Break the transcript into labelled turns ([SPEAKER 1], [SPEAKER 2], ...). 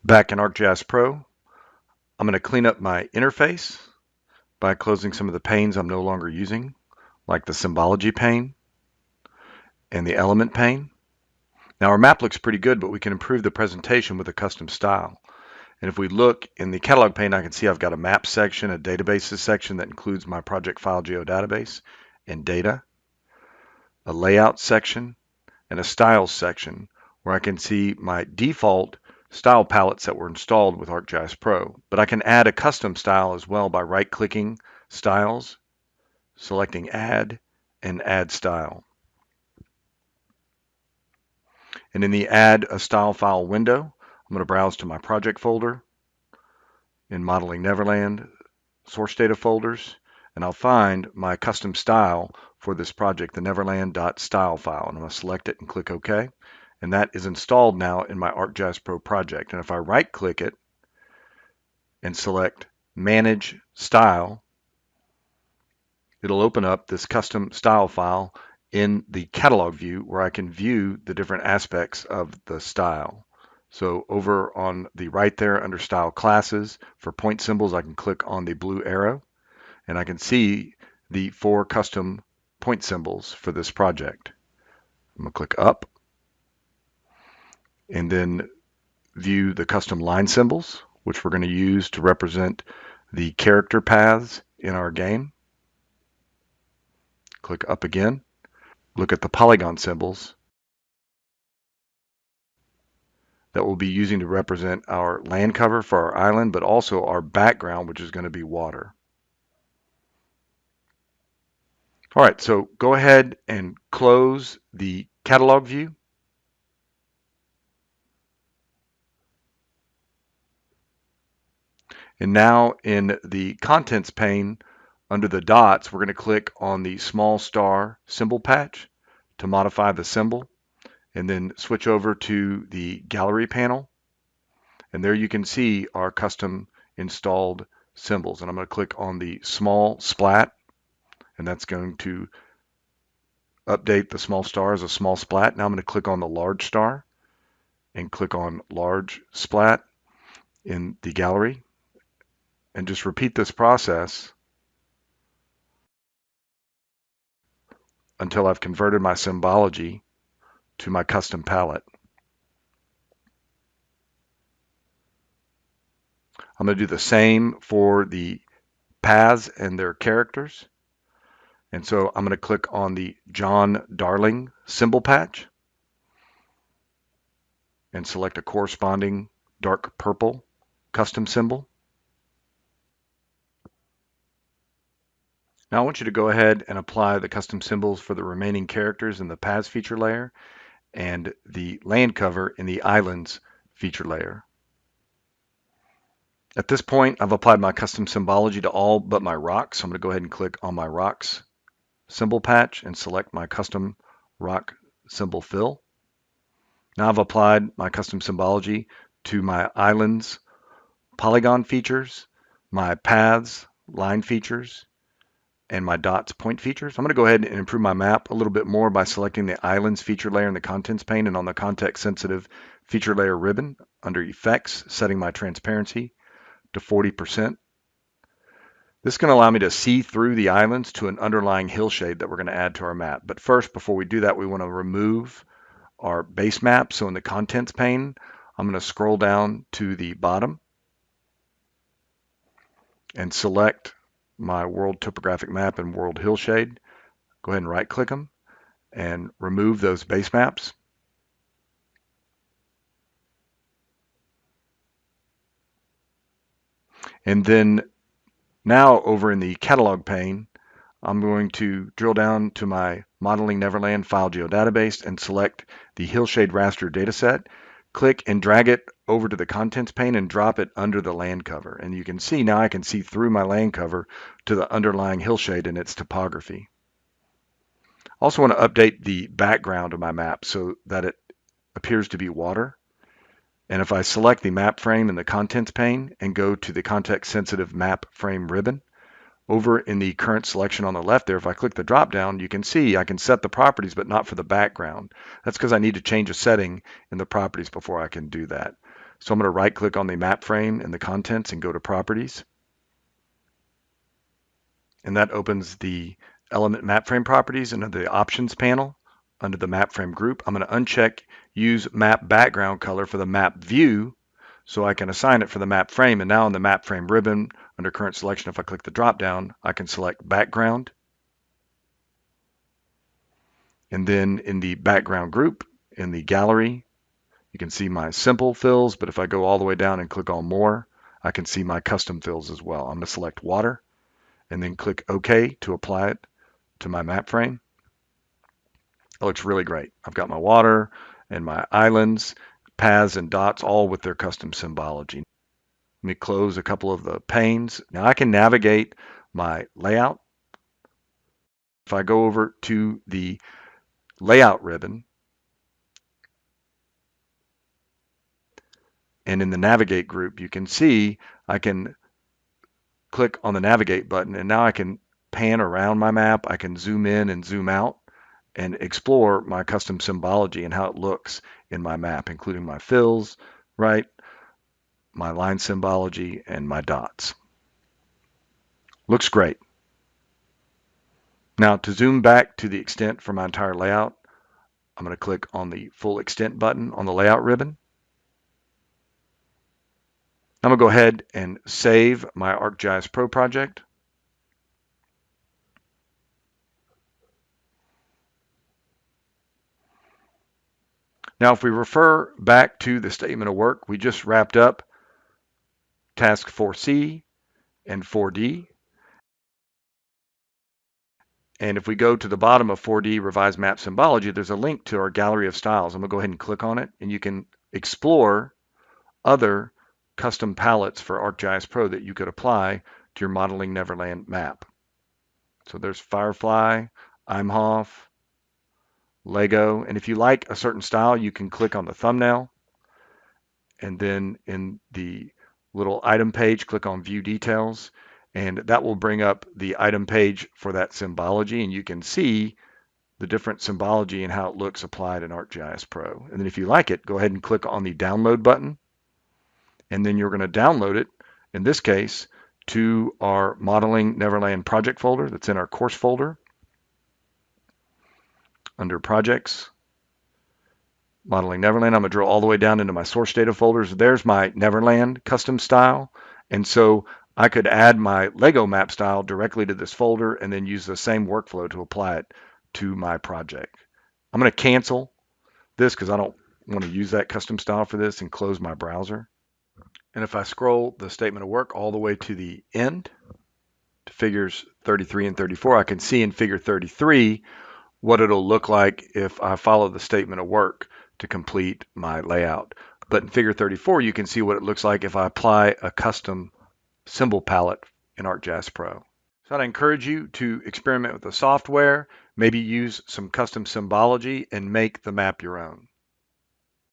[SPEAKER 1] Back in ArcGIS Pro, I'm going to clean up my interface by closing some of the panes I'm no longer using, like the symbology pane and the element pane. Now our map looks pretty good, but we can improve the presentation with a custom style. And if we look in the catalog pane, I can see I've got a map section, a databases section that includes my project file geodatabase and data, a layout section, and a styles section where I can see my default style palettes that were installed with ArcGIS Pro. But I can add a custom style as well by right-clicking Styles, selecting Add, and Add Style. And in the Add a Style File window, I'm going to browse to my project folder in Modeling Neverland, source data folders, and I'll find my custom style for this project, the neverland.style file. And I'm going to select it and click OK. And that is installed now in my ArcGIS Pro project. And if I right-click it and select Manage Style, it'll open up this custom style file in the catalog view where I can view the different aspects of the style. So over on the right there under Style Classes, for point symbols, I can click on the blue arrow and I can see the 4 custom point symbols for this project. I'm going to click up and then view the custom line symbols, which we're going to use to represent the character paths in our game. Click up again. Look at the polygon symbols that we'll be using to represent our land cover for our island, but also our background, which is going to be water. All right, so go ahead and close the catalog view. And now in the contents pane, under the dots, we're going to click on the small star symbol patch to modify the symbol, and then switch over to the gallery panel. And there you can see our custom installed symbols. And I'm going to click on the small splat, and that's going to update the small star as a small splat. Now I'm going to click on the large star and click on large splat in the gallery, and just repeat this process until I've converted my symbology to my custom palette. I'm going to do the same for the paths and their characters. And so I'm going to click on the John Darling symbol patch and select a corresponding dark purple custom symbol. Now I want you to go ahead and apply the custom symbols for the remaining characters in the paths feature layer and the land cover in the islands feature layer. At this point, I've applied my custom symbology to all but my rocks. So I'm going to go ahead and click on my rocks symbol patch and select my custom rock symbol fill. Now I've applied my custom symbology to my islands polygon features, my paths line features, and my dots point features. I'm going to go ahead and improve my map a little bit more by selecting the islands feature layer in the contents pane, and on the context sensitive feature layer ribbon under effects, setting my transparency to 40%. This is going to allow me to see through the islands to an underlying hillshade that we're going to add to our map. But first, before we do that, we want to remove our base map. So in the contents pane, I'm going to scroll down to the bottom and select my world topographic map and world hillshade. Go ahead and right click them and remove those base maps. And then now over in the catalog pane, I'm going to drill down to my Modeling Neverland file geodatabase and select the hillshade raster dataset. Click and drag it over to the contents pane and drop it under the land cover. And you can see now I can see through my land cover to the underlying hillshade and its topography. I also want to update the background of my map so that it appears to be water. And if I select the map frame in the contents pane and go to the context sensitive map frame ribbon, over in the current selection on the left there, if I click the drop down, you can see I can set the properties, but not for the background. That's because I need to change a setting in the properties before I can do that. So I'm going to right click on the map frame and the contents and go to properties. And that opens the element map frame properties, and under the options panel, under the map frame group, I'm going to uncheck use map background color for the map view so I can assign it for the map frame. And now in the map frame ribbon under current selection, if I click the drop down, I can select background. And then in the background group, in the gallery, you can see my simple fills, but if I go all the way down and click on more, I can see my custom fills as well. I'm going to select water and then click OK to apply it to my map frame. It looks really great. I've got my water and my islands, paths and dots, all with their custom symbology. Let me close a couple of the panes. Now I can navigate my layout. If I go over to the layout ribbon, and in the navigate group, you can see I can click on the navigate button, and now I can pan around my map. I can zoom in and zoom out and explore my custom symbology and how it looks in my map, including my fills, right, my line symbology, and my dots. Looks great. Now to zoom back to the extent for my entire layout, I'm going to click on the full extent button on the layout ribbon. I'm going to go ahead and save my ArcGIS Pro project. Now, if we refer back to the statement of work, we just wrapped up task 4C and 4D. And if we go to the bottom of 4D Revised Map Symbology, there's a link to our gallery of styles. I'm going to go ahead and click on it, and you can explore other custom palettes for ArcGIS Pro that you could apply to your Modeling Neverland map. So there's Firefly, Imhoff, Lego, and if you like a certain style, you can click on the thumbnail, and then in the little item page, click on View Details, and that will bring up the item page for that symbology, and you can see the different symbology and how it looks applied in ArcGIS Pro. And then if you like it, go ahead and click on the download button, and then you're going to download it, in this case, to our Modeling Neverland project folder that's in our course folder under projects, Modeling Neverland. I'm going to drill all the way down into my source data folders. There's my Neverland custom style. And so I could add my Lego map style directly to this folder and then use the same workflow to apply it to my project. I'm going to cancel this because I don't want to use that custom style for this and close my browser. And if I scroll the statement of work all the way to the end, to figures 33 and 34, I can see in figure 33 what it'll look like if I follow the statement of work to complete my layout. But in figure 34, you can see what it looks like if I apply a custom symbol palette in ArcGIS Pro. So I'd encourage you to experiment with the software, maybe use some custom symbology and make the map your own.